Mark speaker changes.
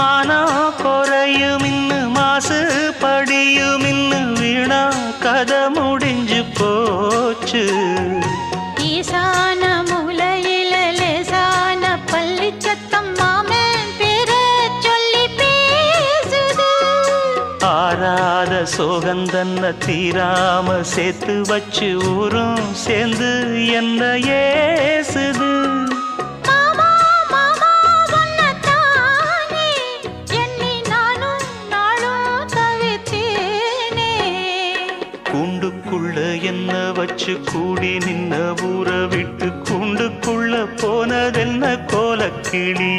Speaker 1: மானம் குறையும் இன்னு மாசு படியும் இன்னு வீணா கதை முடிஞ்சு போச்சு.
Speaker 2: ஈசான மூலையில லேசான பள்ளி சத்தம் மாமன் பேர சொல்லி பேசுது.
Speaker 1: ஆறாத சோகந்தன்ன தீராம சேர்த்து வச்சு ஊரும் சேர்ந்து என்ன ஏசுது. கூண்டுக்குள்ள என்ன வச்சு கூடி நின்ன ஊற விட்டு கூண்டுக்குள்ள போனதென்ன கோலக்கிளி.